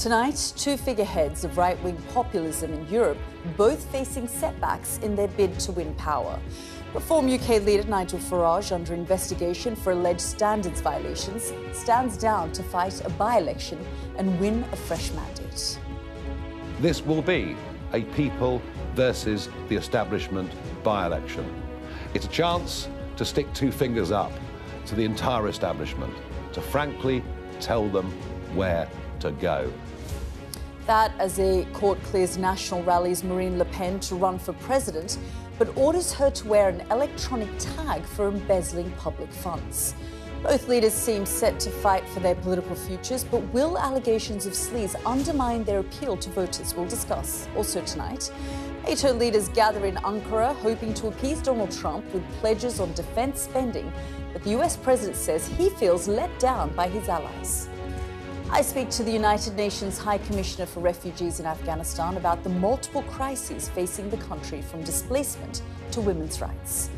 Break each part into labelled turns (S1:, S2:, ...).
S1: Tonight, two figureheads of right-wing populism in Europe, both facing setbacks in their bid to win power. Reform UK leader Nigel Farage, under investigation for alleged standards violations, stands down to fight a by-election and win a fresh mandate.
S2: This will be a people versus the establishment by-election. It's a chance to stick two fingers up to the entire establishment, to frankly tell them where to go.
S1: That as a court clears National Rally's Marine Le Pen to run for president, but orders her to wear an electronic tag for embezzling public funds. Both leaders seem set to fight for their political futures, but will allegations of sleaze undermine their appeal to voters? We'll discuss. Also tonight, NATO leaders gather in Ankara, hoping to appease Donald Trump with pledges on defence spending, but the US president says he feels let down by his allies. I speak to the United Nations High Commissioner for Refugees in Afghanistan about the multiple crises facing the country, from displacement to women's rights.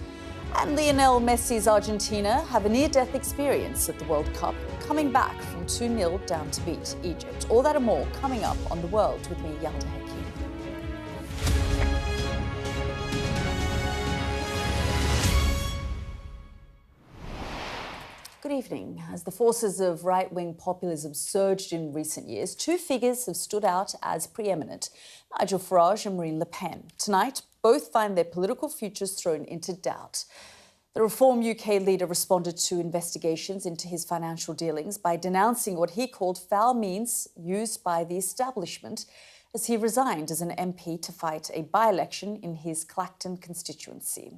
S1: And Lionel Messi's Argentina have a near-death experience at the World Cup, coming back from 2-0 down to beat Egypt. All that and more coming up on The World with me, Yalda Hakim. Good evening. As the forces of right-wing populism surged in recent years, two figures have stood out as preeminent: Nigel Farage and Marine Le Pen. Tonight, both find their political futures thrown into doubt. The Reform UK leader responded to investigations into his financial dealings by denouncing what he called foul means used by the establishment as he resigned as an MP to fight a by-election in his Clacton constituency.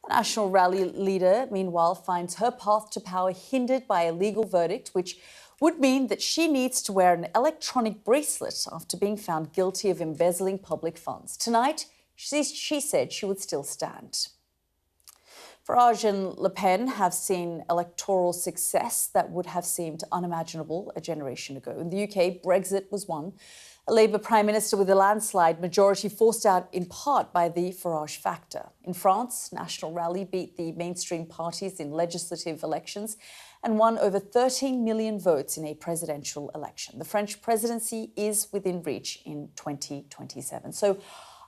S1: The National Rally leader, meanwhile, finds her path to power hindered by a legal verdict, which would mean that she needs to wear an electronic bracelet after being found guilty of embezzling public funds. Tonight, she said she would still stand. Farage and Le Pen have seen electoral success that would have seemed unimaginable a generation ago. In the UK, Brexit was won. A Labour Prime Minister with a landslide majority forced out in part by the Farage factor. In France, National Rally beat the mainstream parties in legislative elections and won over 13 million votes in a presidential election. The French presidency is within reach in 2027. So,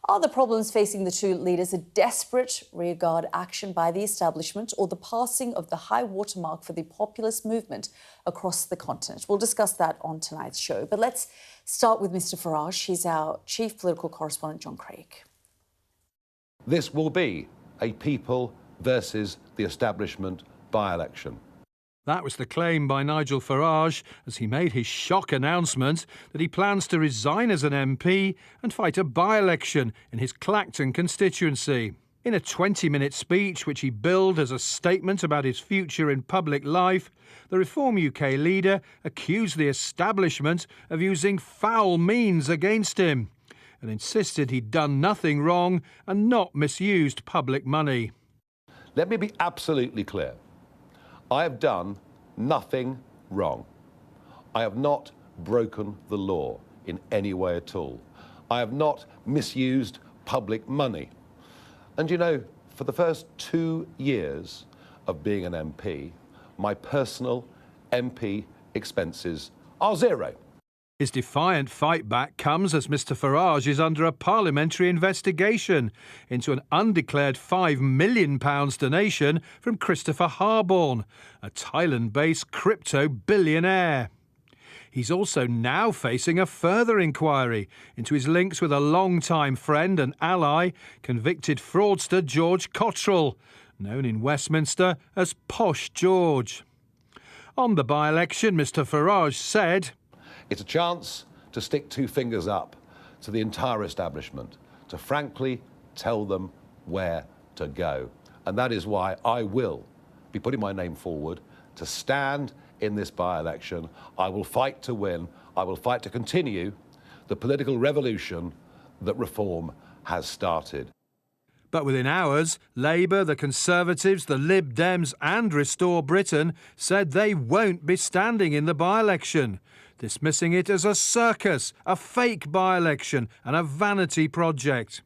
S1: are the problems facing the two leaders a desperate rearguard action by the establishment, or the passing of the high watermark for the populist movement across the continent? We'll discuss that on tonight's show. But let's start with Mr. Farage. He's our chief political correspondent, John Craig.
S2: This will be a people versus the establishment by-election.
S3: That was the claim by Nigel Farage as he made his shock announcement that he plans to resign as an MP and fight a by-election in his Clacton constituency. In a 20-minute speech which he billed as a statement about his future in public life, the Reform UK leader accused the establishment of using foul means against him and insisted he'd done nothing wrong and not misused public money.
S2: Let me be absolutely clear. I have done nothing wrong. I have not broken the law in any way at all. I have not misused public money. And you know, for the first 2 years of being an MP, my personal MP expenses are zero.
S3: His defiant fight back comes as Mr Farage is under a parliamentary investigation into an undeclared £5 million donation from Christopher Harborne, a Thailand-based crypto billionaire. He's also now facing a further inquiry into his links with a long-time friend and ally, convicted fraudster George Cottrell, known in Westminster as Posh George. On the by-election, Mr Farage said,
S2: "It's a chance to stick two fingers up to the entire establishment, to frankly tell them where to go. And that is why I will be putting my name forward to stand in this by-election. I will fight to win. I will fight to continue the political revolution that Reform has started."
S3: But within hours, Labour, the Conservatives, the Lib Dems and Restore Britain said they won't be standing in the by-election, dismissing it as a circus, a fake by-election and a vanity project.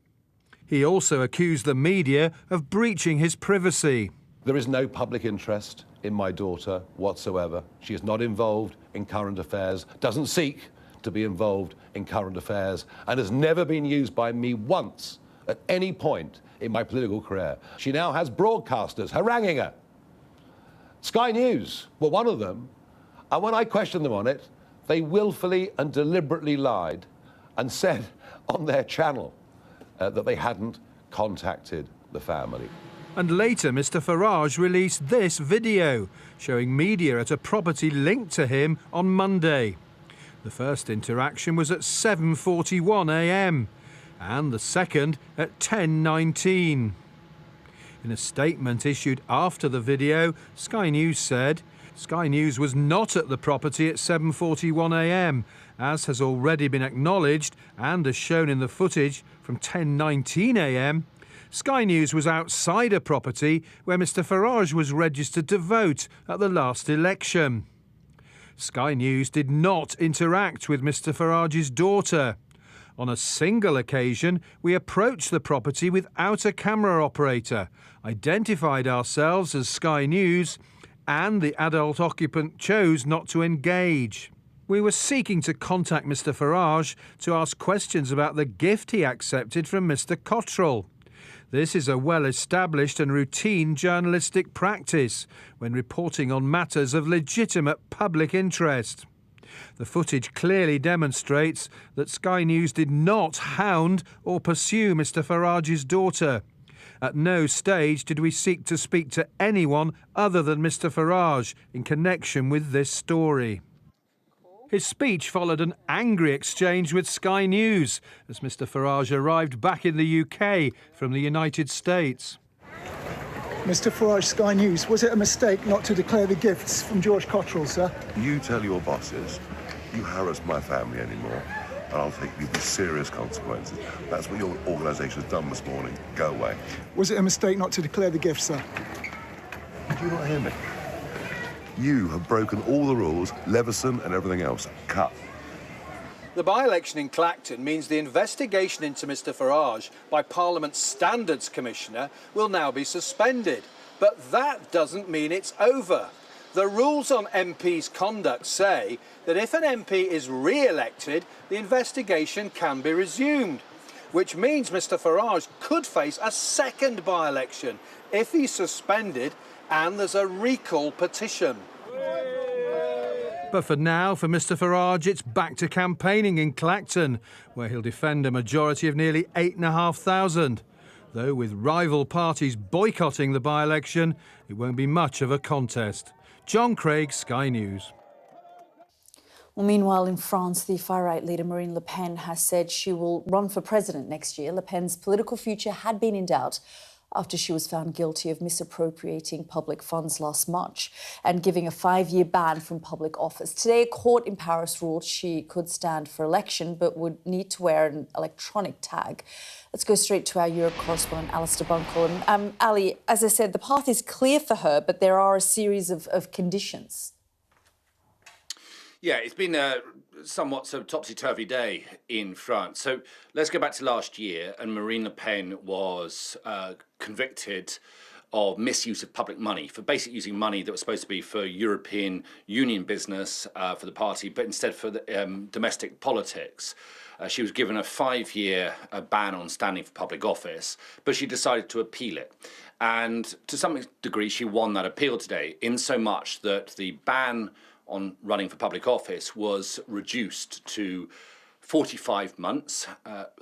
S3: He also accused the media of breaching his privacy.
S2: There is no public interest in my daughter whatsoever. She is not involved in current affairs, doesn't seek to be involved in current affairs and has never been used by me once at any point in my political career. She now has broadcasters haranguing her. Sky News were one of them, and when I questioned them on it, they willfully and deliberately lied and said on their channel that they hadn't contacted the family.
S3: And later, Mr Farage released this video showing media at a property linked to him on Monday. The first interaction was at 7:41 a.m. and the second at 10:19. In a statement issued after the video, Sky News said Sky News was not at the property at 7:41 a.m, as has already been acknowledged and as shown in the footage from 10:19 a.m. Sky News was outside a property where Mr Farage was registered to vote at the last election. Sky News did not interact with Mr Farage's daughter. On a single occasion, we approached the property without a camera operator, identified ourselves as Sky News, and the adult occupant chose not to engage. We were seeking to contact Mr Farage to ask questions about the gift he accepted from Mr Cottrell. This is a well-established and routine journalistic practice when reporting on matters of legitimate public interest. The footage clearly demonstrates that Sky News did not hound or pursue Mr Farage's daughter. At no stage did we seek to speak to anyone other than Mr Farage in connection with this story. His speech followed an angry exchange with Sky News as Mr Farage arrived back in the UK from the United States.
S4: Mr Farage, Sky News, was it a mistake not to declare the gifts from George Cottrell, sir?
S5: You tell your bosses you harass my family anymore, and I'll take you with serious consequences. That's what your organisation has done this morning. Go away.
S4: Was it a mistake not to declare the gifts, sir?
S5: Did you not hear me? You have broken all the rules, Leveson and everything else. Cut.
S3: The by-election in Clacton means the investigation into Mr Farage by Parliament's Standards Commissioner will now be suspended. But that doesn't mean it's over. The rules on MPs' conduct say that if an MP is re-elected, the investigation can be resumed, which means Mr Farage could face a second by-election if he's suspended and there's a recall petition. But for now, for Mr Farage, it's back to campaigning in Clacton, where he'll defend a majority of nearly 8,500. Though with rival parties boycotting the by-election, it won't be much of a contest. John Craig, Sky News.
S1: Well, meanwhile, in France, the far-right leader Marine Le Pen has said she will run for president next year. Le Pen's political future had been in doubt after she was found guilty of misappropriating public funds last March and giving a 5-year ban from public office. Today, a court in Paris ruled she could stand for election but would need to wear an electronic tag. Let's go straight to our Europe correspondent, Alistair Bunkle. And Ali, as I said, the path is clear for her, but there are a series of conditions.
S6: Yeah, it's been a somewhat sort of topsy-turvy day in France. So let's go back to last year, and Marine Le Pen was convicted of misuse of public money, for basically using money that was supposed to be for European Union business for the party, but instead for the, domestic politics. She was given a 5-year ban on standing for public office, but she decided to appeal it. And to some degree, she won that appeal today, in so much that the ban on running for public office was reduced to 45 months.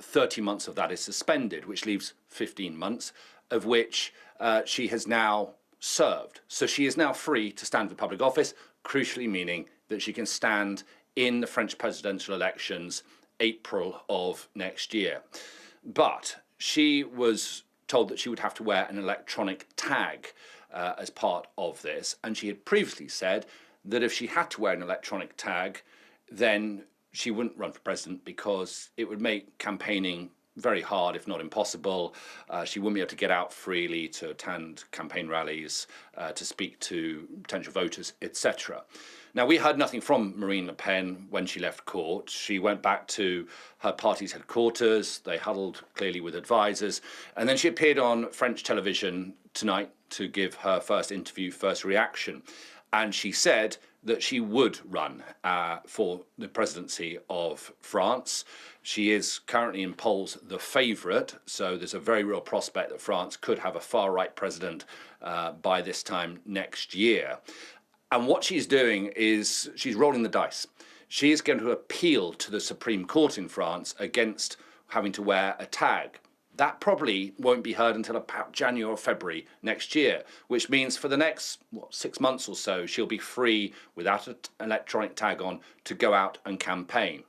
S6: 30 months of that is suspended, which leaves 15 months, of which she has now served. So she is now free to stand for public office, crucially meaning that she can stand in the French presidential elections April of next year. But she was told that she would have to wear an electronic tag as part of this, and she had previously said that if she had to wear an electronic tag, then she wouldn't run for president because it would make campaigning very hard, if not impossible. She wouldn't be able to get out freely to attend campaign rallies, to speak to potential voters, etc. Now, we heard nothing from Marine Le Pen when she left court. She went back to her party's headquarters. They huddled clearly with advisors. And then she appeared on French television tonight to give her first interview, first reaction. and she said that she would run for the presidency of France. She is currently in polls the favourite, so there's a very real prospect that France could have a far-right president by this time next year. And what she's doing is she's rolling the dice. She is going to appeal to the Supreme Court in France against having to wear a tag. That probably won't be heard until about January or February next year, which means for the next 6 months or so, she'll be free without an electronic tag on to go out and campaign.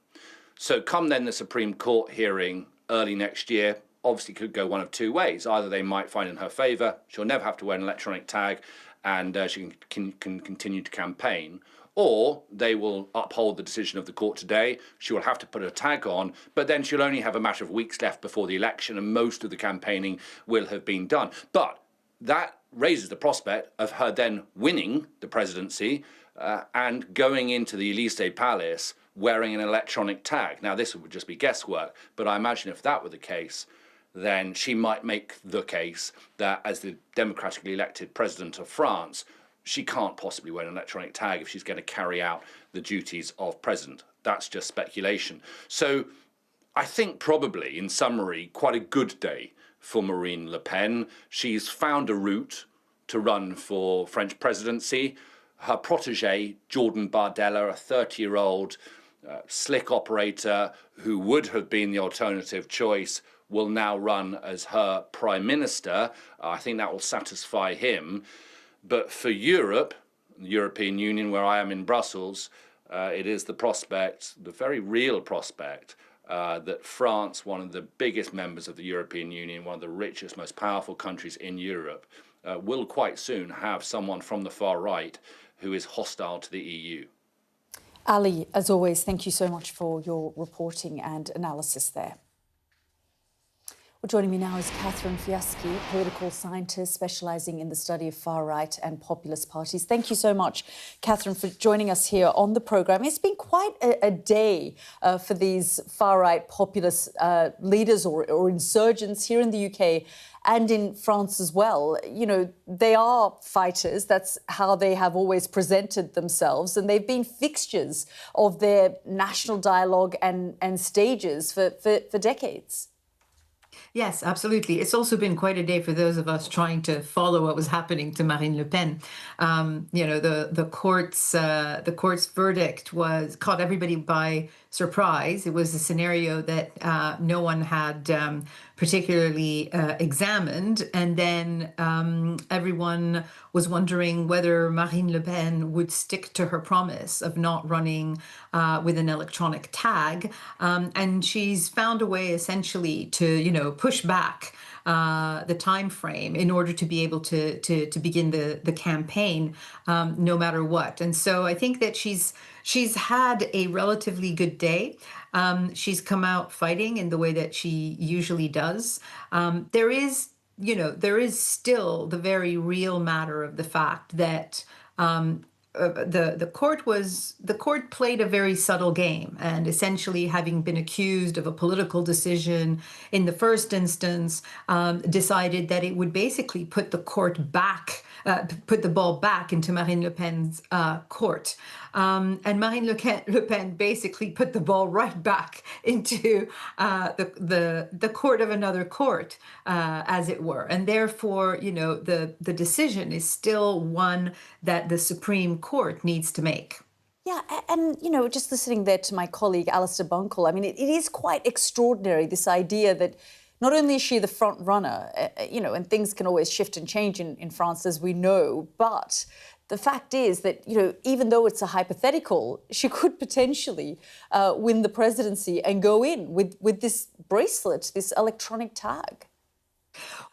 S6: So come then the Supreme Court hearing early next year, obviously could go one of two ways. Either they might find in her favour, she'll never have to wear an electronic tag and she can continue to campaign, or they will uphold the decision of the court today. She will have to put a tag on, but then she'll only have a matter of weeks left before the election and most of the campaigning will have been done. But that raises the prospect of her then winning the presidency and going into the Élysée Palace wearing an electronic tag. Now, this would just be guesswork, but I imagine if that were the case, then she might make the case that as the democratically elected president of France, she can't possibly wear an electronic tag if she's going to carry out the duties of president. That's just speculation. So I think probably, in summary, quite a good day for Marine Le Pen. She's found a route to run for French presidency. Her protégé, Jordan Bardella, a 30-year-old slick operator who would have been the alternative choice, will now run as her prime minister. I think that will satisfy him. But for Europe, the European Union, where I am in Brussels, it is the prospect, the very real prospect, that France, one of the biggest members of the European Union, one of the richest, most powerful countries in Europe, will quite soon have someone from the far right who is hostile to the EU.
S1: Ali, as always, thank you so much for your reporting and analysis there. Well, joining me now is Catherine Fiaschi, political scientist specialising in the study of far-right and populist parties. Thank you so much, Catherine, for joining us here on the programme. It's been quite a day for these far-right populist leaders or insurgents here in the UK and in France as well. You know, they are fighters. That's how they have always presented themselves. And they've been fixtures of their national dialogue and stages for decades.
S7: Yes, absolutely. It's also been quite a day for those of us trying to follow what was happening to Marine Le Pen. You know, the court's verdict caught everybody by surprise. It was a scenario that no one had particularly examined, and then everyone was wondering whether Marine Le Pen would stick to her promise of not running with an electronic tag, and she's found a way essentially to, you know, push back the time frame in order to be able to begin the campaign, no matter what. And so I think that she's had a relatively good day. She's come out fighting in the way that she usually does. There is still the very real matter of the fact that the court played a very subtle game, and essentially, having been accused of a political decision in the first instance, decided that it would basically put the ball back into Marine Le Pen's court. And Marine Le Pen basically put the ball right back into the court of another court, as it were. And therefore, you know, the decision is still one that the Supreme Court needs to make.
S1: Yeah, and, you know, just listening there to my colleague, Alistair Bunkle, I mean, it is quite extraordinary, this idea that not only is she the front runner, you know, and things can always shift and change in France, as we know, but the fact is that, you know, even though it's a hypothetical, she could potentially win the presidency and go in with this bracelet, this electronic tag.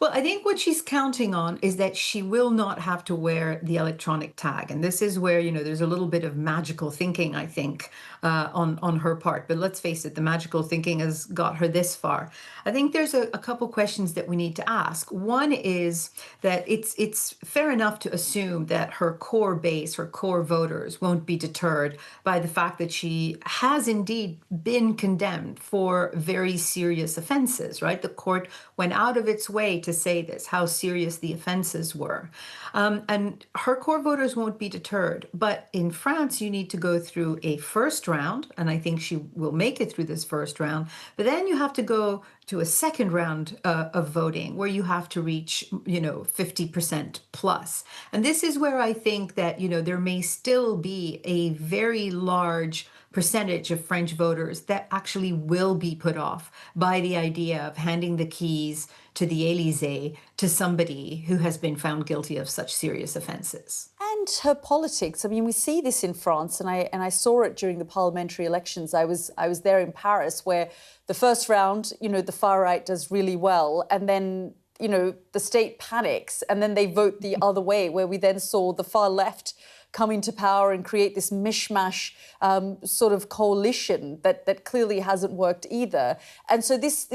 S7: Well, I think what she's counting on is that she will not have to wear the electronic tag. And this is where, you know, there's a little bit of magical thinking, I think, on her part. But let's face it, the magical thinking has got her this far. I think there's a couple questions that we need to ask. One is that it's fair enough to assume that her core base, her core voters, won't be deterred by the fact that she has indeed been condemned for very serious offenses, right? The court went out of its way to say this, how serious the offenses were. And her core voters won't be deterred. But in France, you need to go through a first round, and I think she will make it through this first round. But then you have to go to a second round of voting where you have to reach, 50% plus. And this is where I think that, there may still be a very large percentage of French voters that actually will be put off by the idea of handing the keys to the Élysée to somebody who has been found guilty of such serious offenses.
S1: And her politics. I mean, we see this in France, and I saw it during the parliamentary elections. I was there in Paris, where the first round, the far right does really well, and then the state panics, and then they vote the other way, where we then saw the far left come into power and create this mishmash sort of coalition that clearly hasn't worked either. And so this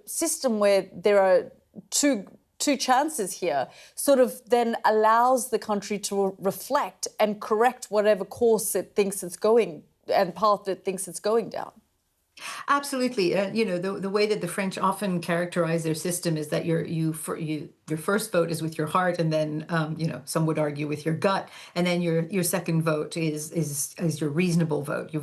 S1: system where there are two chances here sort of then allows the country to reflect and correct whatever course it thinks it's going and path it thinks it's going down.
S7: Absolutely. The way that the French often characterize their system is that your first vote is with your heart, and then some would argue with your gut, and then your second vote is your reasonable vote. You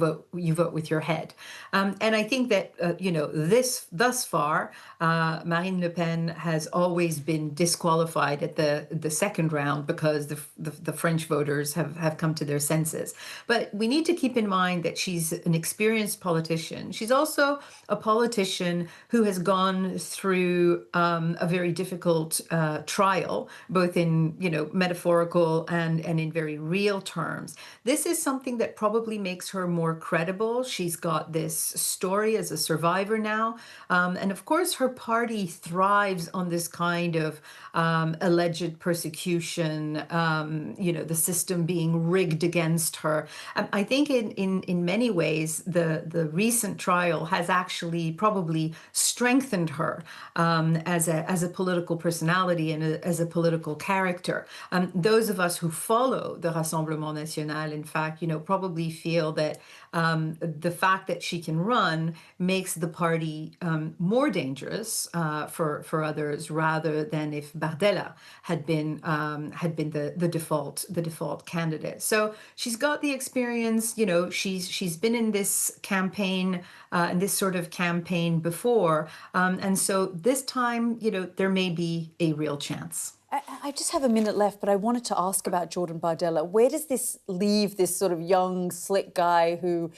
S7: vote with your head, and I think that this thus far, Marine Le Pen has always been disqualified at the second round because the French voters have come to their senses. But we need to keep in mind that she's an experienced politician. She's also a politician who has gone through a very difficult trial, both in metaphorical and in very real terms. This is something that probably makes her more credible. She's got this story as a survivor now, and of course her party thrives on this kind of alleged persecution, the system being rigged against her. I think in many ways the recent trial has actually probably strengthened her as a political personality and as a political character. Those of us who follow the Rassemblement National, in fact, probably feel that the fact that she can run makes the party more dangerous for others, rather than if Bardella had been the default candidate. So she's got the experience. She's been in this campaign, in this sort of campaign before, and so this time, there may be a real chance.
S1: I just have a minute left, but I wanted to ask about Jordan Bardella. Where does this leave this sort of young, slick guy who,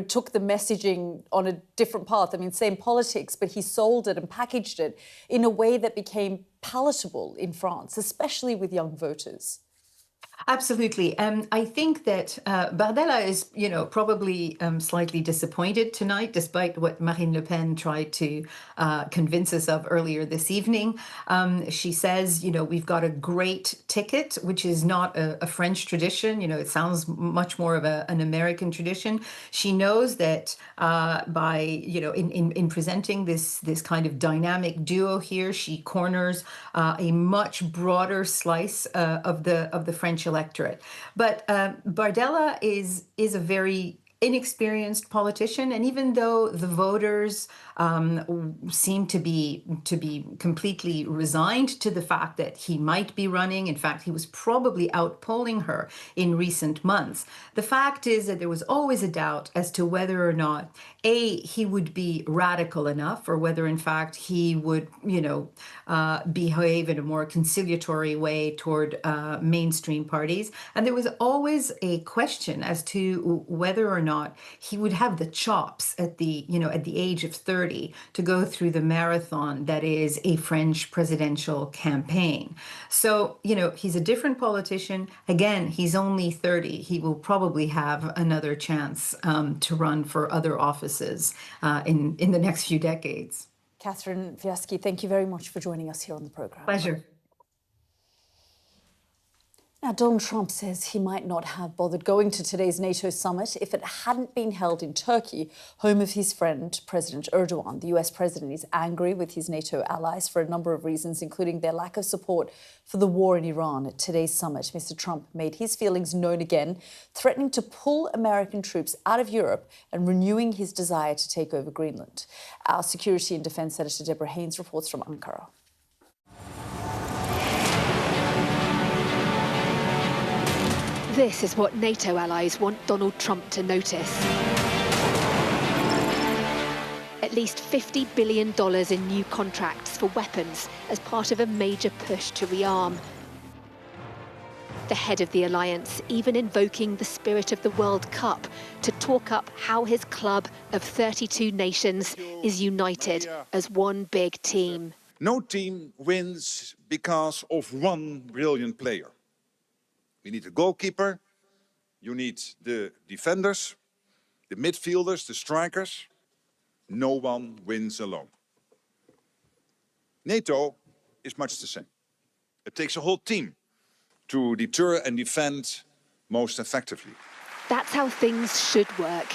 S1: took the messaging on a different path? I mean, same politics, but he sold it and packaged it in a way that became palatable in France, especially with young voters.
S7: Absolutely. I think that Bardella is, probably slightly disappointed tonight, despite what Marine Le Pen tried to convince us of earlier this evening. She says, we've got a great ticket, which is not a French tradition. It sounds much more of an American tradition. She knows that by, in presenting this kind of dynamic duo here, she corners a much broader slice of the French electorate. But Bardella is a very inexperienced politician, and even though the voters seem to be completely resigned to the fact that he might be running, in fact, he was probably outpolling her in recent months. The fact is that there was always a doubt as to whether or not, he would be radical enough, or whether, in fact, he would, behave in a more conciliatory way toward mainstream parties. And there was always a question as to whether or not he would have the chops at the age of 30 to go through the marathon that is a French presidential campaign. So, he's a different politician. Again, he's only 30. He will probably have another chance to run for other offices in the next few decades.
S1: Catherine Fiaschi, thank you very much for joining us here on the programme.
S7: Pleasure.
S1: Now, Donald Trump says he might not have bothered going to today's NATO summit if it hadn't been held in Turkey, home of his friend, President Erdogan. The US president is angry with his NATO allies for a number of reasons, including their lack of support for the war in Iran. At today's summit, Mr. Trump made his feelings known again, threatening to pull American troops out of Europe and renewing his desire to take over Greenland. Our security and defence editor Deborah Haynes reports from Ankara.
S8: This is what NATO allies want Donald Trump to notice. At least $50 billion in new contracts for weapons as part of a major push to rearm. The head of the alliance even invoking the spirit of the World Cup to talk up how his club of 32 nations is united as one big team.
S9: No team wins because of one brilliant player. We need a goalkeeper, you need the defenders, the midfielders, the strikers. No one wins alone. NATO is much the same. It takes a whole team to deter and defend most effectively.
S8: That's how things should work.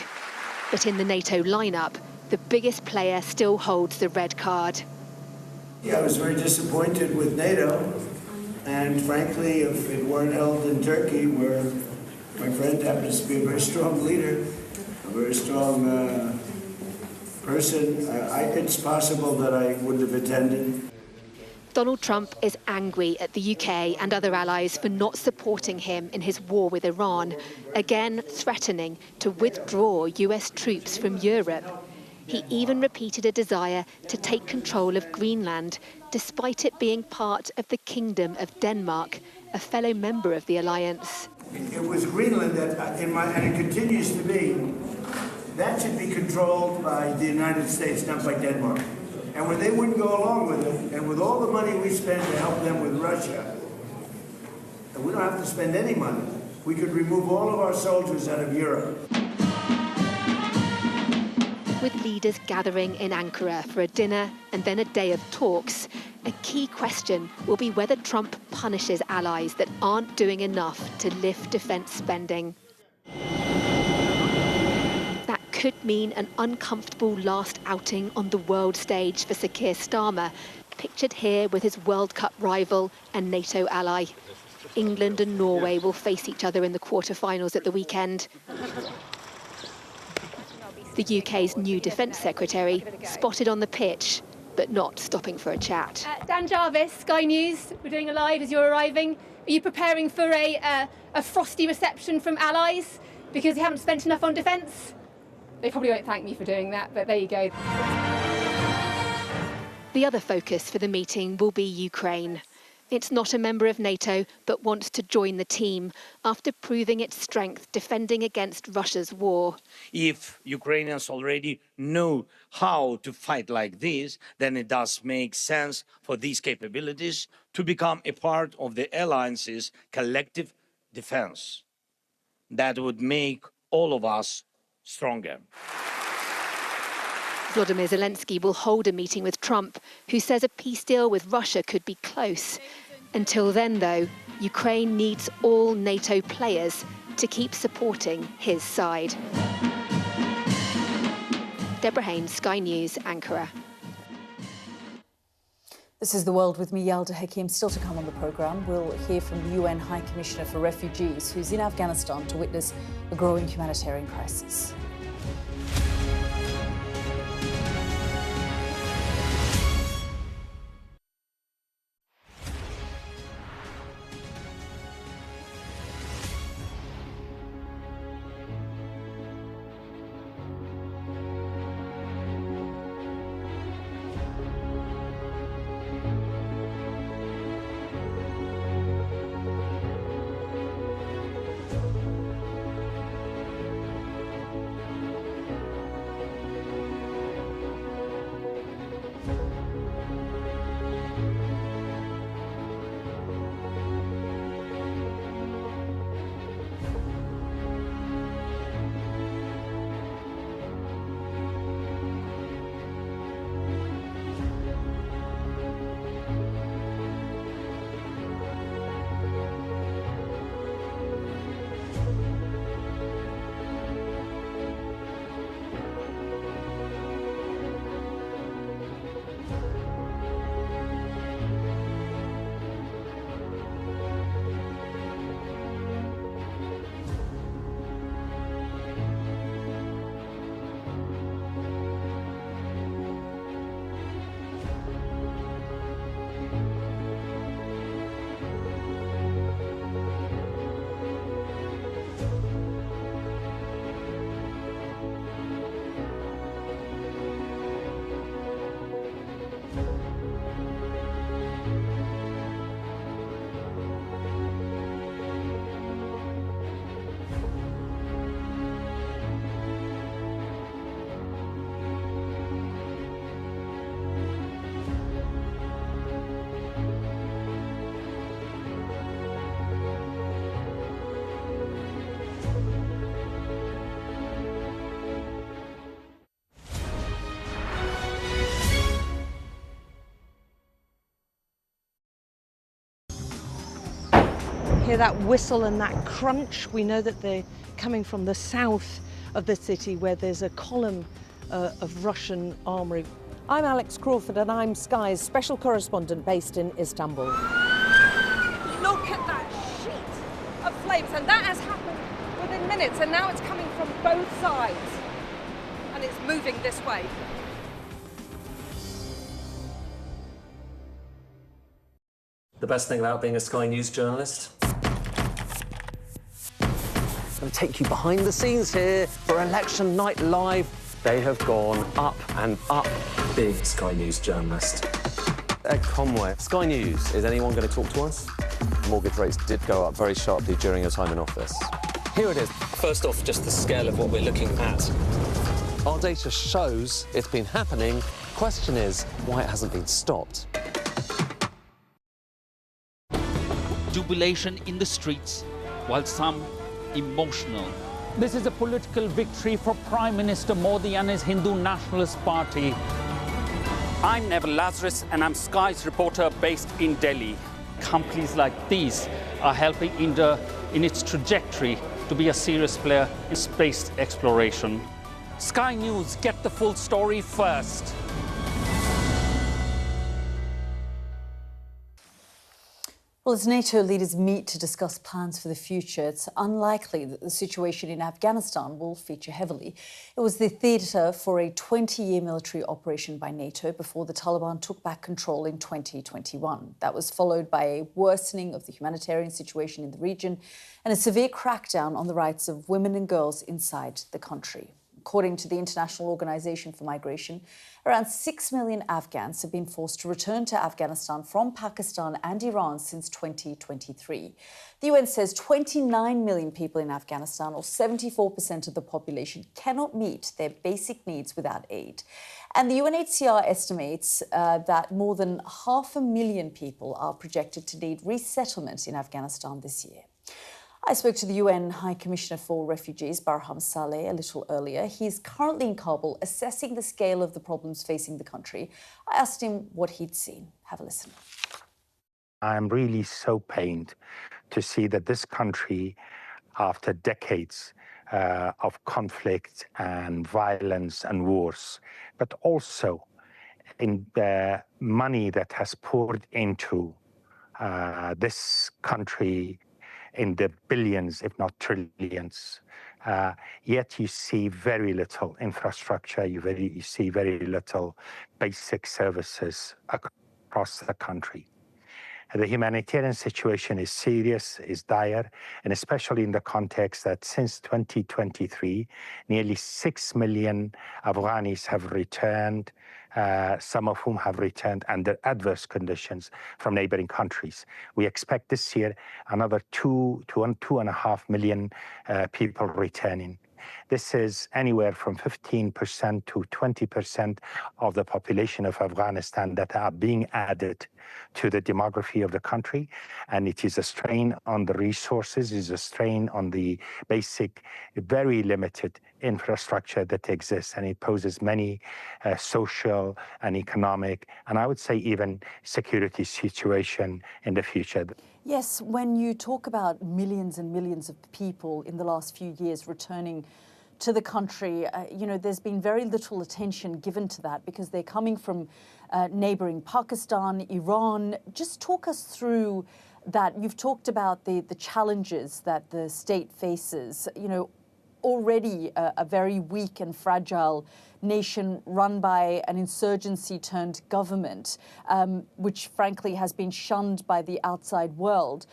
S8: But in the NATO lineup, the biggest player still holds the red card.
S10: Yeah, I was very disappointed with NATO. And frankly, if it weren't held in Turkey, where my friend happens to be a very strong leader, a very strong person, it's possible that I wouldn't have attended.
S8: Donald Trump is angry at the UK and other allies for not supporting him in his war with Iran, again threatening to withdraw US troops from Europe. He even repeated a desire to take control of Greenland, despite it being part of the Kingdom of Denmark, a fellow member of the alliance.
S10: It was Greenland that, and it continues to be, that should be controlled by the United States, not by Denmark. And when they wouldn't go along with it, and with all the money we spend to help them with Russia, and we don't have to spend any money, we could remove all of our soldiers out of Europe.
S8: With leaders gathering in Ankara for a dinner and then a day of talks, a key question will be whether Trump punishes allies that aren't doing enough to lift defence spending. That could mean an uncomfortable last outing on the world stage for Sir Keir Starmer, pictured here with his World Cup rival and NATO ally. England and Norway will face each other in the quarter-finals at the weekend. The UK's new Defence Secretary spotted on the pitch, but not stopping for a chat.
S11: Dan Jarvis, Sky News. We're doing a live as you're arriving. Are you preparing for a frosty reception from allies because you haven't spent enough on defence? They probably won't thank me for doing that, but there you go.
S8: The other focus for the meeting will be Ukraine. It's not a member of NATO, but wants to join the team after proving its strength defending against Russia's war.
S12: If Ukrainians already know how to fight like this, then it does make sense for these capabilities to become a part of the alliance's collective defense. That would make all of us stronger.
S8: Volodymyr Zelensky will hold a meeting with Trump, who says a peace deal with Russia could be close. Until then, though, Ukraine needs all NATO players to keep supporting his side. Deborah Haynes, Sky News, Ankara.
S1: This is The World with me, Yalda Hakim. Still to come on the programme, we'll hear from the UN High Commissioner for Refugees, who's in Afghanistan to witness a growing humanitarian crisis.
S13: hear that whistle and that crunch. We know that they're coming from the south of the city where there's a column of Russian armoury. I'm Alex Crawford and I'm Sky's special correspondent based in Istanbul. Look at that sheet of flames, and that has happened within minutes, and now it's coming from both sides and it's moving this way.
S14: The best thing about being a Sky News journalist?
S15: I'm going to take you behind the scenes here for Election Night Live. They have gone up and up.
S14: Being a Sky News journalist.
S15: Ed Conway, Sky News, is anyone going to talk to us? Mortgage rates did go up very sharply during your time in office. Here it is.
S14: First off, just the scale of what we're looking at.
S15: Our data shows it's been happening. Question is, why it hasn't been stopped.
S16: Jubilation in the streets, while some emotional.
S17: This is a political victory for Prime Minister Modi and his Hindu Nationalist Party. I'm Neville Lazarus and I'm Sky's reporter based in Delhi. Companies like these are helping India in its trajectory to be a serious player in space exploration. Sky News, get the full story first.
S1: Well, as NATO leaders meet to discuss plans for the future, it's unlikely that the situation in Afghanistan will feature heavily. It was the theatre for a 20-year military operation by NATO before the Taliban took back control in 2021. That was followed by a worsening of the humanitarian situation in the region and a severe crackdown on the rights of women and girls inside the country. According to the International Organization for Migration, around 6 million Afghans have been forced to return to Afghanistan from Pakistan and Iran since 2023. The UN says 29 million people in Afghanistan, or 74% of the population, cannot meet their basic needs without aid. And the UNHCR estimates that more than 500,000 people are projected to need resettlement in Afghanistan this year. I spoke to the UN High Commissioner for Refugees, Barham Saleh, a little earlier. He's currently in Kabul assessing the scale of the problems facing the country. I asked him what he'd seen. Have a listen.
S18: I'm really so pained to see that this country, after decades of conflict and violence and wars, but also in the money that has poured into this country in the billions, if not trillions. Yet you see very little infrastructure, you see very little basic services across the country. The humanitarian situation is serious, is dire, and especially in the context that since 2023, nearly 6 million Afghanis have returned, some of whom have returned under adverse conditions from neighboring countries. We expect this year another 2 to 2.5 million people returning. This is anywhere from 15% to 20% of the population of Afghanistan that are being added to the demography of the country. And it is a strain on the resources, it is a strain on the basic, very limited infrastructure that exists. And it poses many social and economic, and I would say even security situation in the future.
S1: Yes, when you talk about millions and millions of people in the last few years returning to the country, you know, there's been very little attention given to that because they're coming from neighbouring Pakistan, Iran. Just talk us through that. You've talked about the challenges that the state faces, you know, already a very weak and fragile nation run by an insurgency-turned government, which frankly has been shunned by the outside world.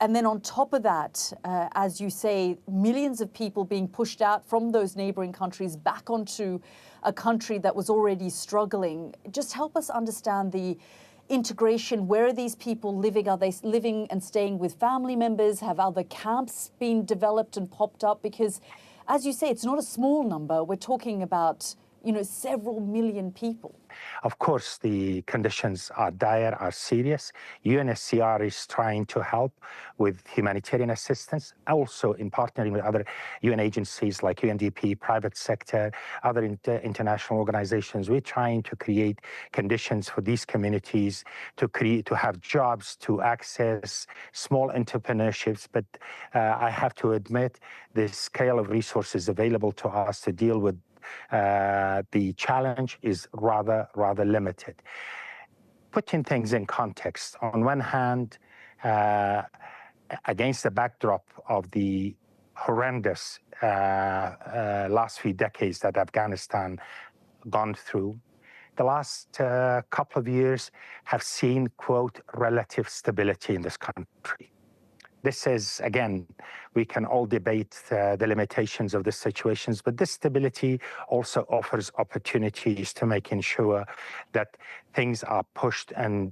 S1: And then on top of that, as you say, millions of people being pushed out from those neighbouring countries back onto a country that was already struggling. Just help us understand the integration. Where are these people living? Are they living and staying with family members? Have other camps been developed and popped up? Because, as you say, it's not a small number. We're talking about, you know, several million people.
S18: Of course, the conditions are dire, are serious. UNHCR is trying to help with humanitarian assistance, also in partnering with other UN agencies like UNDP, private sector, other international organizations. We're trying to create conditions for these communities to have jobs, to access small entrepreneurships. But I have to admit, the scale of resources available to us to deal with the challenge is rather limited. Putting things in context, on one hand, against the backdrop of the horrendous last few decades that Afghanistan gone through, the last couple of years have seen, quote, relative stability in this country. This is, again, we can all debate the limitations of the situations, but this stability also offers opportunities to making sure that things are pushed and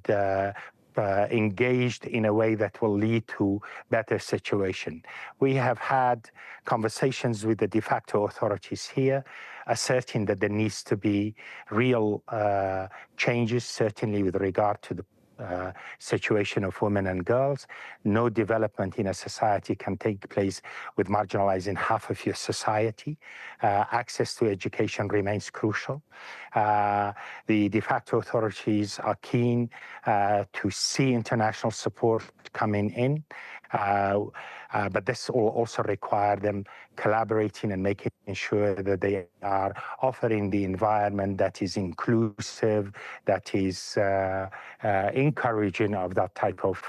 S18: engaged in a way that will lead to better situation. We have had conversations with the de facto authorities here, asserting that there needs to be real changes, certainly with regard to the situation of women and girls. No development in a society can take place with marginalizing half of your society. Access to education remains crucial. The de facto authorities are keen to see international support coming in, but this will also require them collaborating and making sure that they are offering the environment that is inclusive, that is encouraging of that type of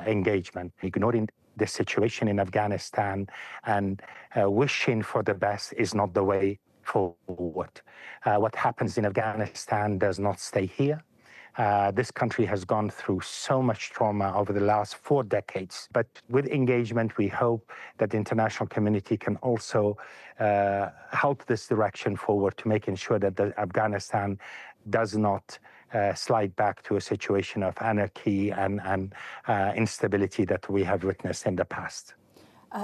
S18: engagement. Ignoring the situation in Afghanistan and wishing for the best is not the way forward. What happens in Afghanistan does not stay here. This country has gone through so much trauma over the last 4 decades. But with engagement, we hope that the international community can also help this direction forward to making sure that Afghanistan does not slide back to a situation of anarchy and instability that we have witnessed in the past.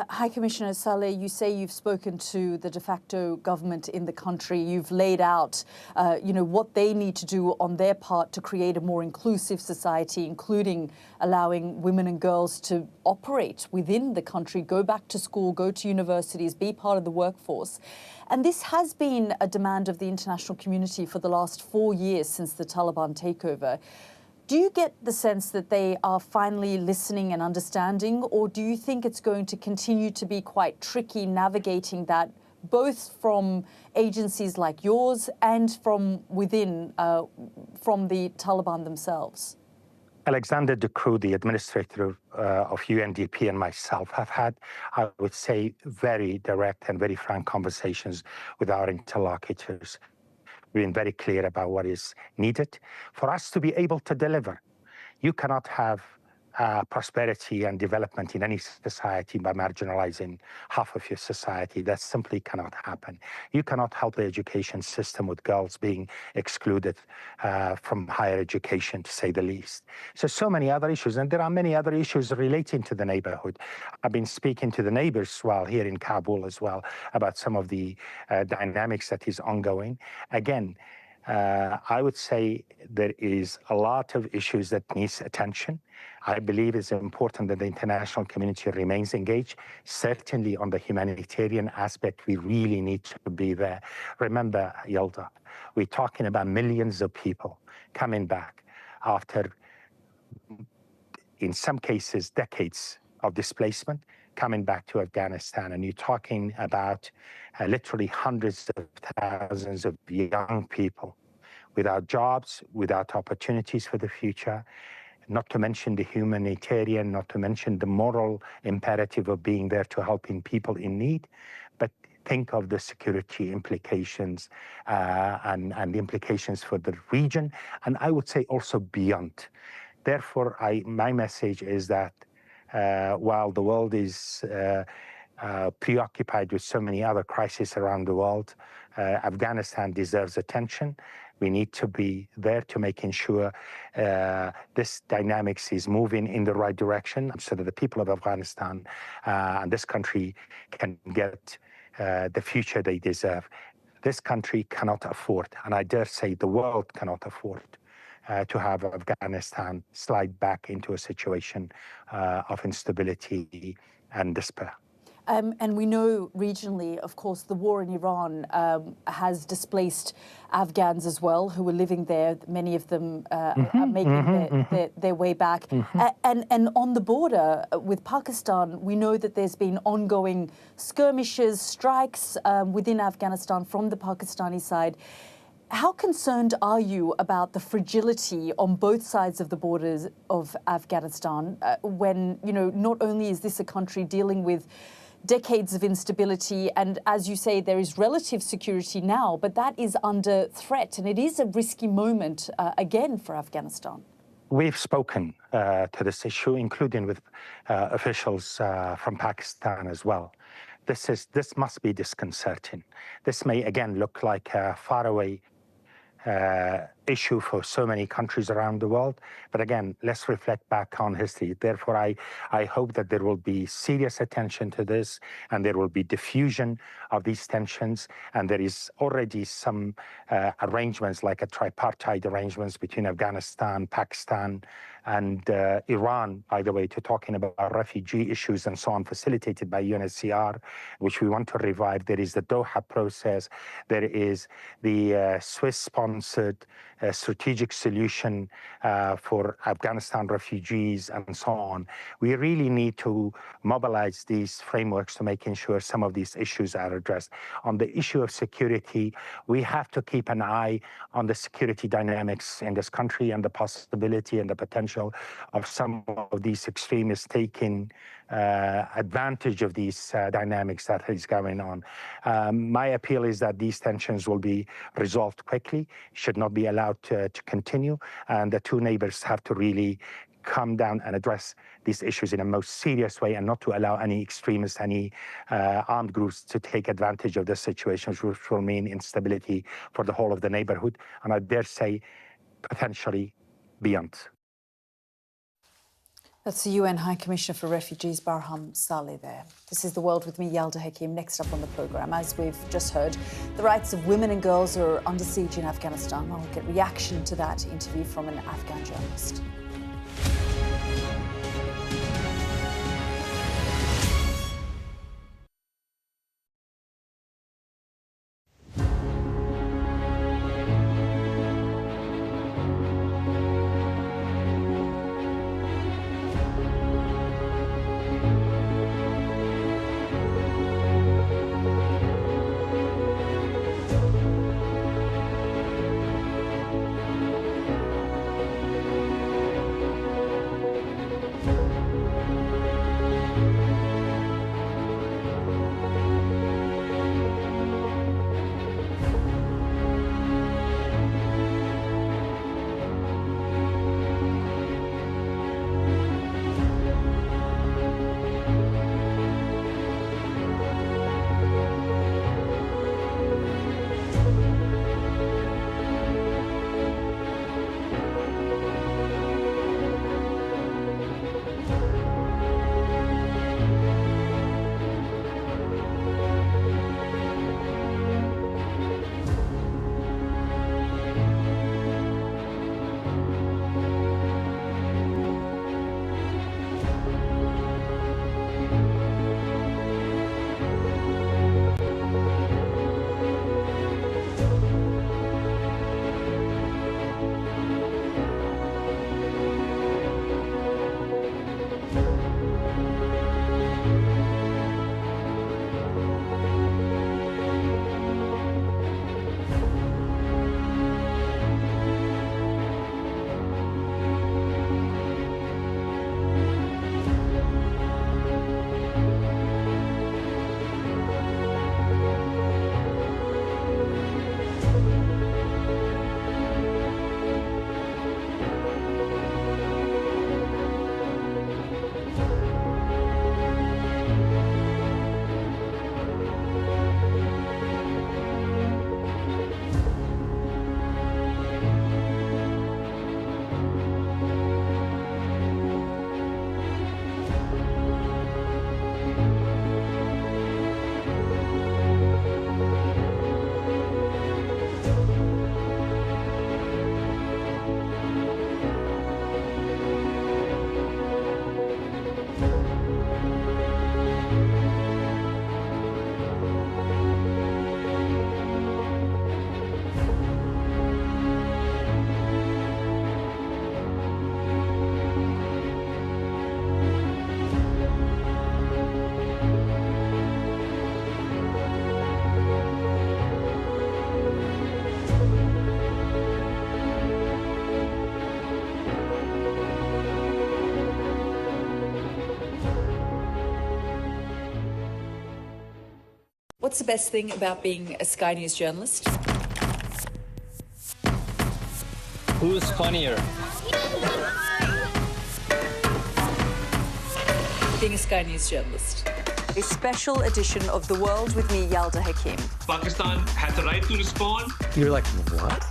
S1: High Commissioner Saleh, you say you've spoken to the de facto government in the country. You've laid out, what they need to do on their part to create a more inclusive society, including allowing women and girls to operate within the country, go back to school, go to universities, be part of the workforce. And this has been a demand of the international community for the last 4 years since the Taliban takeover. Do you get the sense that they are finally listening and understanding, or do you think it's going to continue to be quite tricky navigating that, both from agencies like yours and from within, from the Taliban themselves?
S18: Alexander De Croo, the administrator of UNDP, and myself have had, I would say, very direct and very frank conversations with our interlocutors. We've been very clear about what is needed for us to be able to deliver. You cannot have prosperity and development in any society by marginalizing half of your society. That simply cannot happen. You cannot help the education system with girls being excluded from higher education, to say the least. So many other issues, and there are many other issues relating to the neighborhood. I've been speaking to the neighbors while here in Kabul as well about some of the dynamics that is ongoing. Again, I would say there is a lot of issues that needs attention. I believe it's important that the international community remains engaged. Certainly on the humanitarian aspect, we really need to be there. Remember, Yalda, we're talking about millions of people coming back after, in some cases, decades of displacement, coming back to Afghanistan. And you're talking about literally hundreds of thousands of young people without jobs, without opportunities for the future, not to mention the humanitarian, not to mention the moral imperative of being there to helping people in need. But think of the security implications and the implications for the region, and I would say also beyond. Therefore, my message is that while the world is preoccupied with so many other crises around the world, Afghanistan deserves attention. We need to be there to making sure this dynamics is moving in the right direction so that the people of Afghanistan and this country can get the future they deserve. This country cannot afford, and I dare say the world cannot afford, to have Afghanistan slide back into a situation of instability and despair.
S1: And we know regionally, of course, the war in Iran has displaced Afghans as well, who were living there. Many of them are making their way back. And on the border with Pakistan, we know that there's been ongoing skirmishes, strikes within Afghanistan from the Pakistani side. How concerned are you about the fragility on both sides of the borders of Afghanistan when, you know, not only is this a country dealing with decades of instability, and as you say, there is relative security now, but that is under threat, and it is a risky moment again for Afghanistan.
S18: We've spoken to this issue, including with officials from Pakistan as well. This must be disconcerting. This may again look like a faraway issue for so many countries around the world. But again, let's reflect back on history. Therefore, I hope that there will be serious attention to this, and there will be diffusion of these tensions. And there is already some arrangements, like a tripartite arrangements between Afghanistan, Pakistan, and Iran, by the way, to talking about refugee issues and so on, facilitated by UNHCR, which we want to revive. There is the Doha process. There is the Swiss-sponsored strategic solution for Afghanistan refugees and so on. We really need to mobilize these frameworks to making sure some of these issues are addressed. On the issue of security, we have to keep an eye on the security dynamics in this country and the possibility and the potential of some of these extremists taking advantage of these dynamics that is going on. My appeal is that these tensions will be resolved quickly, should not be allowed to continue, and the two neighbors have to really come down and address these issues in a most serious way, and not to allow any extremists, any armed groups to take advantage of this situation, which will mean instability for the whole of the neighborhood, and I dare say potentially beyond.
S1: That's the UN High Commissioner for Refugees, Barham Saleh there. This is The World with me, Yalda Hakim. Next up on the programme, as we've just heard, the rights of women and girls are under siege in Afghanistan. I'll get reaction to that interview from an Afghan journalist. What's the best thing about being a Sky News journalist?
S19: Who's funnier?
S1: Being a Sky News journalist. A special edition of The World with me, Yalda Hakim.
S19: Pakistan has the right to respond.
S15: You're like, what?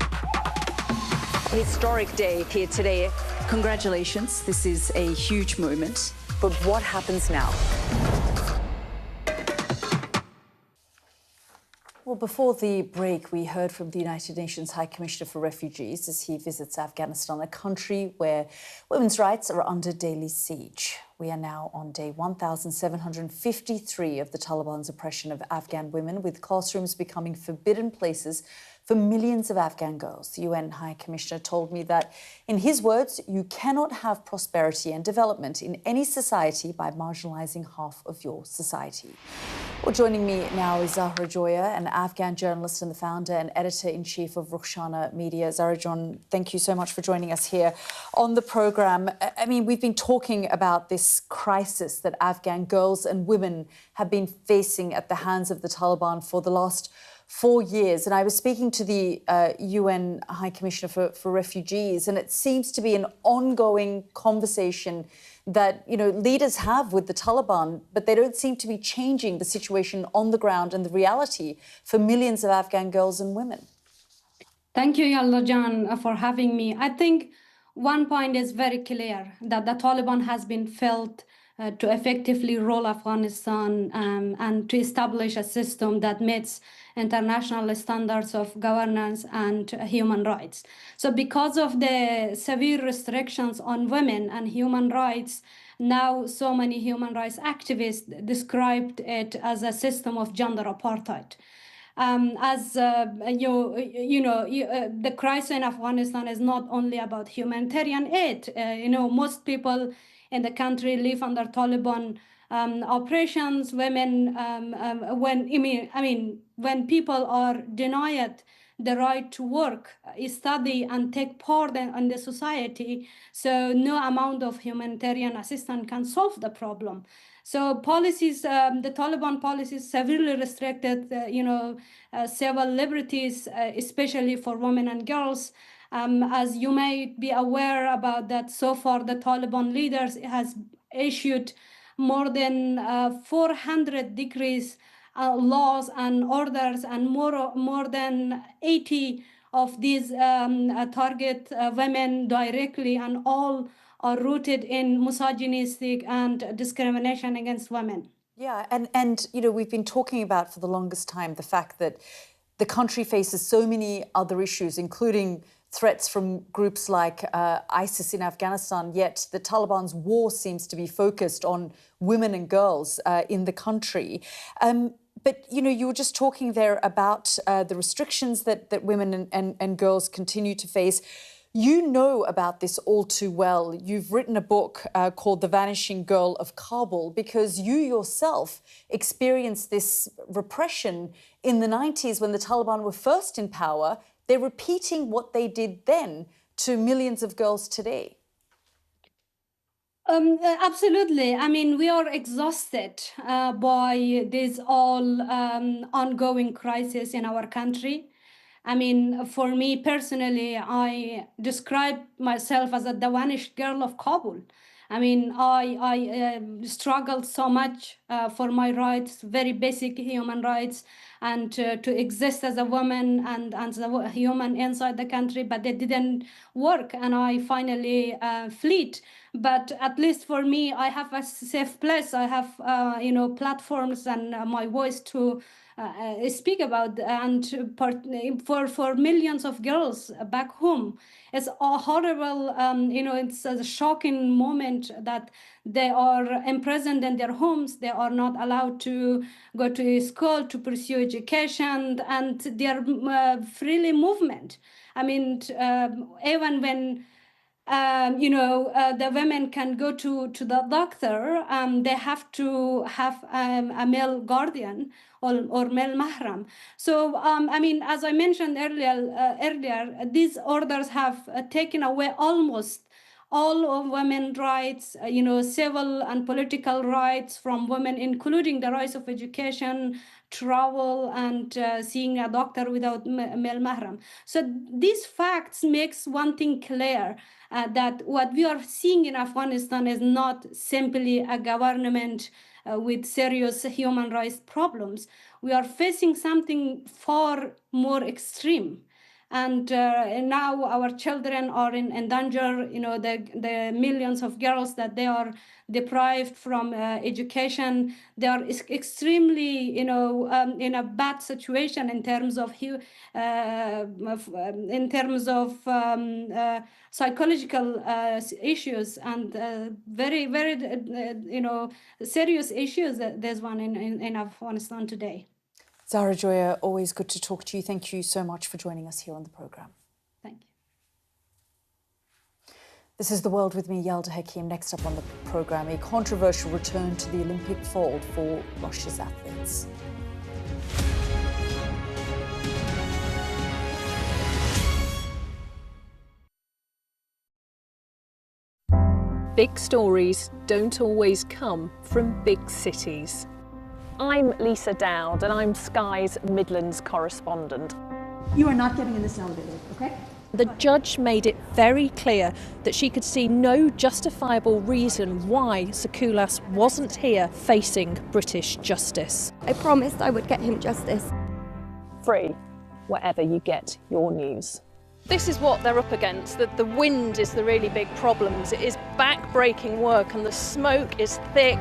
S1: A historic day here today. Congratulations, this is a huge moment. But what happens now? Well, before the break, we heard from the United Nations High Commissioner for Refugees as he visits Afghanistan, a country where women's rights are under daily siege. We are now on day 1,753 of the Taliban's oppression of Afghan women, with classrooms becoming forbidden places for millions of Afghan girls. The UN High Commissioner told me that, in his words, you cannot have prosperity and development in any society by marginalising half of your society. Well, joining me now is Zahra Joya, an Afghan journalist and the founder and editor-in-chief of Rukhsana Media. Zahra John, thank you so much for joining us here on the programme. I mean, we've been talking about this crisis that Afghan girls and women have been facing at the hands of the Taliban for the last 4 years. And I was speaking to the UN High Commissioner for Refugees, and it seems to be an ongoing conversation that, you know, leaders have with the Taliban, but they don't seem to be changing the situation on the ground and the reality for millions of Afghan girls and women.
S20: Thank you, Yalda Jan, for having me. I think one point is very clear, that the Taliban has been failed to effectively rule Afghanistan and to establish a system that meets international standards of governance and human rights. So because of the severe restrictions on women and human rights, now so many human rights activists described it as a system of gender apartheid. The crisis in Afghanistan is not only about humanitarian aid. Most people in the country live under Taliban operations. Women, when people are denied the right to work, study, and take part in the society, so no amount of humanitarian assistance can solve the problem. So policies, the Taliban policies severely restricted, civil liberties, especially for women and girls. As you may be aware about that, so far the Taliban leaders has issued more than 400 decrees, laws and orders, and more than 80 of these target women directly, and all are rooted in misogynistic and discrimination against women.
S1: Yeah, and we've been talking about for the longest time the fact that the country faces so many other issues, including threats from groups like ISIS in Afghanistan, yet the Taliban's war seems to be focused on women and girls in the country. But, you were just talking there about the restrictions that women and girls continue to face. You know about this all too well. You've written a book called The Vanishing Girl of Kabul, because you yourself experienced this repression in the 90s when the Taliban were first in power. They're repeating what they did then to millions of girls today.
S20: Absolutely. I mean, we are exhausted by this all ongoing crisis in our country. I mean, for me personally, I describe myself as the vanished girl of Kabul. I mean, I struggled so much for my rights, very basic human rights, and to exist as a woman and as a human inside the country, but it didn't work, and I finally fled. But at least for me, I have a safe place. I have, platforms and my voice to speak about, and for millions of girls back home. It's a horrible, it's a shocking moment that they are imprisoned in their homes. They are not allowed to go to school, to pursue education, and their freely movement. I mean, even when the women can go to the doctor, they have to have a male guardian or male mahram. So, as I mentioned earlier, these orders have taken away almost all of women's rights, civil and political rights from women, including the rights of education, travel, and seeing a doctor without male mahram. So these facts makes one thing clear, that what we are seeing in Afghanistan is not simply a government with serious human rights problems. We are facing something far more extreme. And now our children are in danger. The millions of girls that they are deprived from education, they are extremely, in a bad situation in terms of psychological issues, and very, very, serious issues. There's one in Afghanistan today.
S1: Zahra Joya, always good to talk to you. Thank you so much for joining us here on the programme.
S20: Thank you.
S1: This is The World with me, Yalda Hakim. Next up on the programme, a controversial return to the Olympic fold for Russia's athletes.
S21: Big stories don't always come from big cities. I'm Lisa Dowd and I'm Sky's Midlands correspondent.
S22: You are not getting in this elevator, okay?
S21: The judge made it very clear that she could see no justifiable reason why Sakulas wasn't here facing British justice.
S23: I promised I would get him justice.
S21: Free, wherever you get your news. This is what they're up against. The wind is the really big problem. It is back-breaking work and the smoke is thick.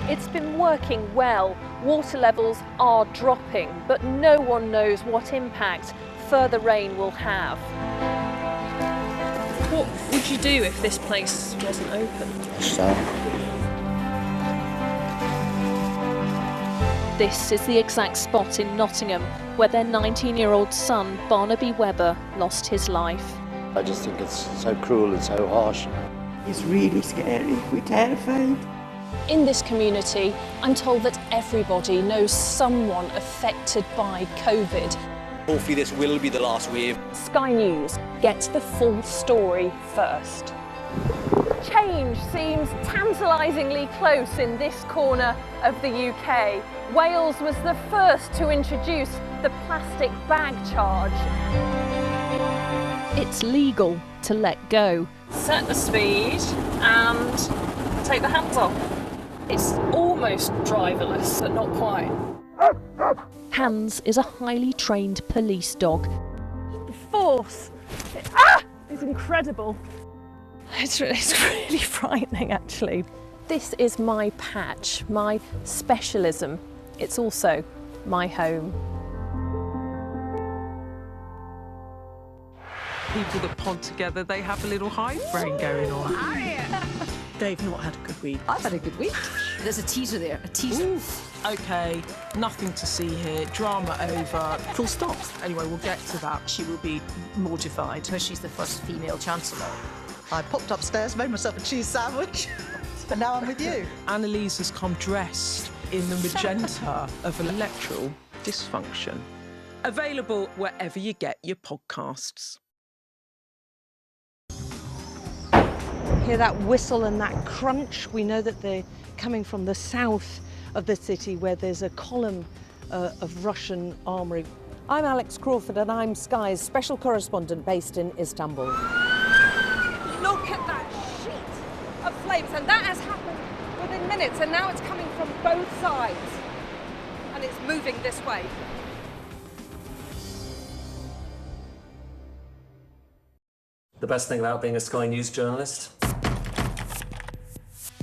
S21: It's been working well. Water levels are dropping, but no one knows what impact further rain will have. What would you do if this place wasn't open? This is the exact spot in Nottingham where their 19-year-old son, Barnaby Webber, lost his life.
S24: I just think it's so cruel and so harsh.
S23: It's really scary. We're terrified.
S21: In this community, I'm told that everybody knows someone affected by COVID.
S25: Hopefully this will be the last wave.
S21: Sky News gets the full story first. Change seems tantalisingly close in this corner of the UK. Wales was the first to introduce the plastic bag charge. It's legal to let go. Set the speed and take the hands off. It's almost driverless, but not quite. Hans is a highly trained police dog. The force is incredible. It's really frightening, actually. This is my patch, my specialism. It's also my home.
S26: People that pod together, they have a little hive brain going on. They've not had a good week.
S22: I've had a good week. There's a teaser there, a teaser.
S26: Oof. OK, nothing to see here, drama over, full stop. Anyway, we'll get to that. She will be mortified.
S22: She's the first female chancellor. I popped upstairs, made myself a cheese sandwich, and now I'm with you.
S26: Annalise has come dressed in the magenta of electoral dysfunction. Available wherever you get your podcasts.
S13: Hear that whistle and that crunch? We know that they're coming from the south of the city where there's a column of Russian armoury. I'm Alex Crawford and I'm Sky's special correspondent based in Istanbul.
S27: Look at that sheet of flames, and that has happened within minutes, and now it's coming from both sides, and it's moving this way.
S14: The best thing about being a Sky News journalist?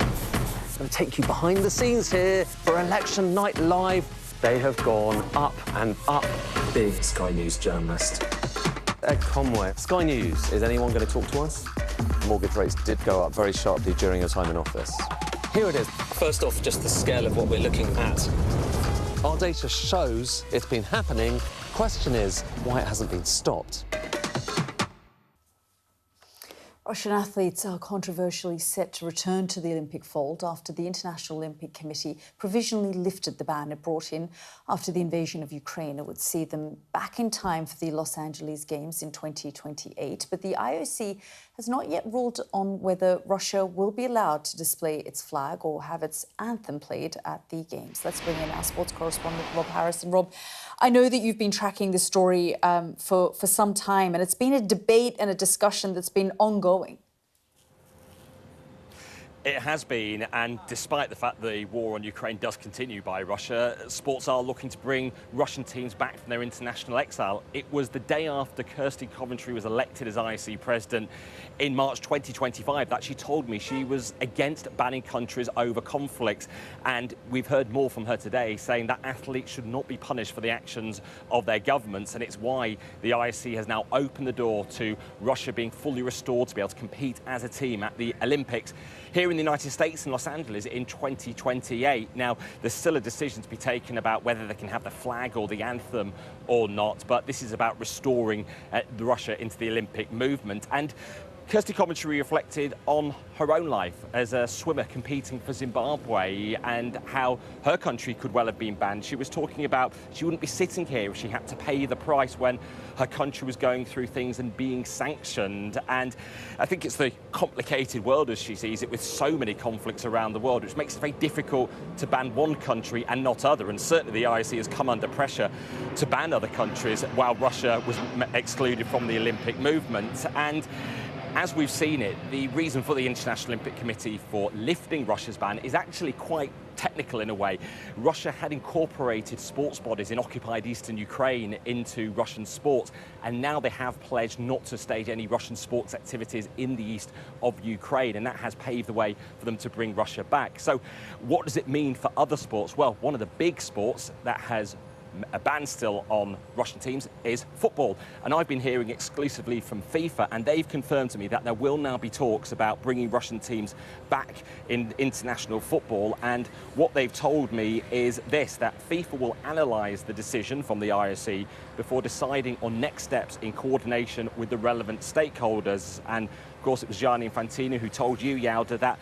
S15: I'm going to take you behind the scenes here for Election Night Live. They have gone up and up.
S14: Being a Sky News journalist.
S15: Ed Conway, Sky News, is anyone going to talk to us? Mortgage rates did go up very sharply during your time in office. Here it is.
S14: First off, just the scale of what we're looking at.
S15: Our data shows it's been happening. Question is, why it hasn't been stopped.
S1: Russian athletes are controversially set to return to the Olympic fold after the International Olympic Committee provisionally lifted the ban it brought in after the invasion of Ukraine. It would see them back in time for the Los Angeles Games in 2028. But the IOC has not yet ruled on whether Russia will be allowed to display its flag or have its anthem played at the Games. Let's bring in our sports correspondent, Rob Harris. And Rob, I know that you've been tracking this story for some time, and it's been a debate and a discussion that's been ongoing.
S2: It has been, and despite the fact the war on Ukraine does continue by Russia, sports are looking to bring Russian teams back from their international exile. It was the day after Kirsty Coventry was elected as IOC president in March 2025 that she told me she was against banning countries over conflicts. And we've heard more from her today, saying that athletes should not be punished for the actions of their governments. And it's why the IOC has now opened the door to Russia being fully restored to be able to compete as a team at the Olympics here in the United States in Los Angeles in 2028. Now, there's still a decision to be taken about whether they can have the flag or the anthem or not, but this is about restoring Russia into the Olympic movement. And Kirsty Coventry reflected on her own life as a swimmer competing for Zimbabwe and how her country could well have been banned. She was talking about she wouldn't be sitting here if she had to pay the price when her country was going through things and being sanctioned. And I think it's the complicated world as she sees it, with so many conflicts around the world, which makes it very difficult to ban one country and not other. And certainly the IOC has come under pressure to ban other countries while Russia was excluded from the Olympic movement. And as we've seen it, the reason for the International Olympic Committee for lifting Russia's ban is actually quite technical in a way. Russia had incorporated sports bodies in occupied eastern Ukraine into Russian sports, and now they have pledged not to stage any Russian sports activities in the east of Ukraine, and that has paved the way for them to bring Russia back. So what does it mean for other sports? Well, one of the big sports that has a ban still on Russian teams is football. And I've been hearing exclusively from FIFA, and they've confirmed to me that there will now be talks about bringing Russian teams back in international football. And what they've told me is this, that FIFA will analyse the decision from the IOC before deciding on next steps in coordination with the relevant stakeholders. And of course, it was Gianni Infantino who told you, Yalda, that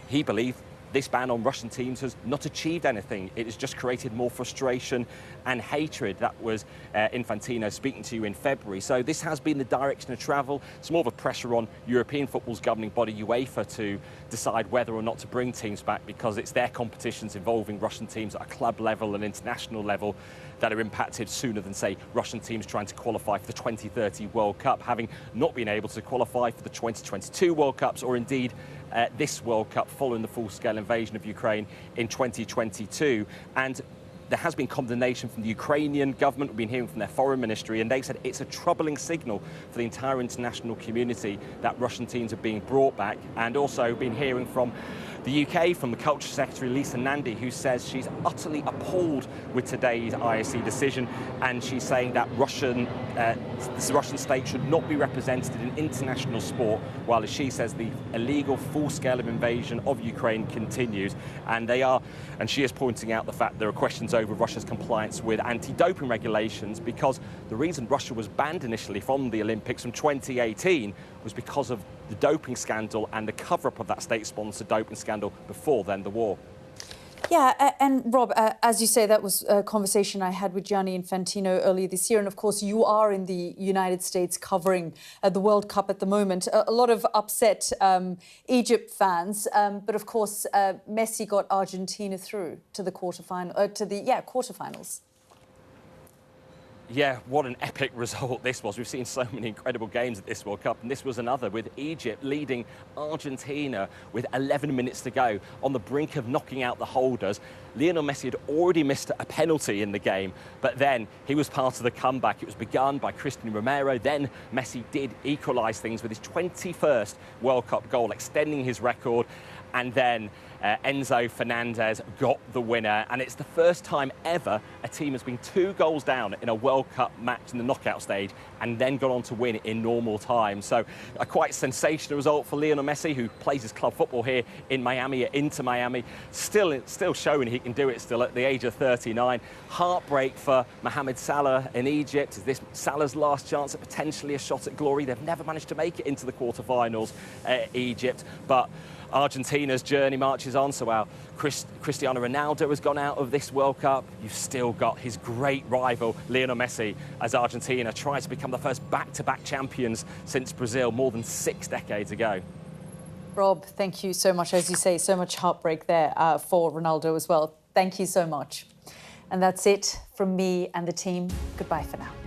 S2: he believed this ban on Russian teams has not achieved anything. It has just created more frustration and hatred. That was Infantino speaking to you in February. So this has been the direction of travel. It's more of a pressure on European football's governing body, UEFA, to decide whether or not to bring teams back, because it's their competitions involving Russian teams at a club level and international level that are impacted sooner than, say, Russian teams trying to qualify for the 2030 World Cup, having not been able to qualify for the 2022 World Cups or indeed this World Cup following the full-scale invasion of Ukraine in 2022. And there has been condemnation from the Ukrainian government. We've been hearing from their foreign ministry, and they said it's a troubling signal for the entire international community that Russian teams are being brought back. And also been hearing from the UK, from the Culture Secretary Lisa Nandy, who says she's utterly appalled with today's IOC decision, and she's saying that the Russian state should not be represented in international sport, while, as she says, the illegal full-scale invasion of Ukraine continues. And she is pointing out the fact there are questions over Russia's compliance with anti-doping regulations, because the reason Russia was banned initially from the Olympics from 2018 was because of the doping scandal and the cover-up of that state-sponsored doping scandal before then the war.
S1: Yeah, and Rob, as you say, that was a conversation I had with Gianni Infantino earlier this year. And of course, you are in the United States covering the World Cup at the moment. A lot of upset Egypt fans, but of course, Messi got Argentina through to the quarterfinals.
S2: Yeah, what an epic result this was. We've seen so many incredible games at this World Cup, and this was another, with Egypt leading Argentina with 11 minutes to go on the brink of knocking out the holders. Lionel Messi had already missed a penalty in the game, but then he was part of the comeback. It was begun by Cristian Romero. Then Messi did equalise things with his 21st World Cup goal, extending his record. And then Enzo Fernandez got the winner. And it's the first time ever a team has been 2 goals down in a World Cup match in the knockout stage and then gone on to win in normal time. So a quite sensational result for Lionel Messi, who plays his club football here in Miami, at Inter Miami, still showing he can do it still at the age of 39. Heartbreak for Mohamed Salah in Egypt. Is this Salah's last chance at potentially a shot at glory? They've never managed to make it into the quarterfinals, Egypt, but Argentina's journey marches on. So while Cristiano Ronaldo has gone out of this World Cup, you've still got his great rival, Lionel Messi, as Argentina try to become the first back-to-back champions since Brazil more than 6 decades ago.
S1: Rob, thank you so much. As you say, so much heartbreak there for Ronaldo as well. Thank you so much. And that's it from me and the team. Goodbye for now.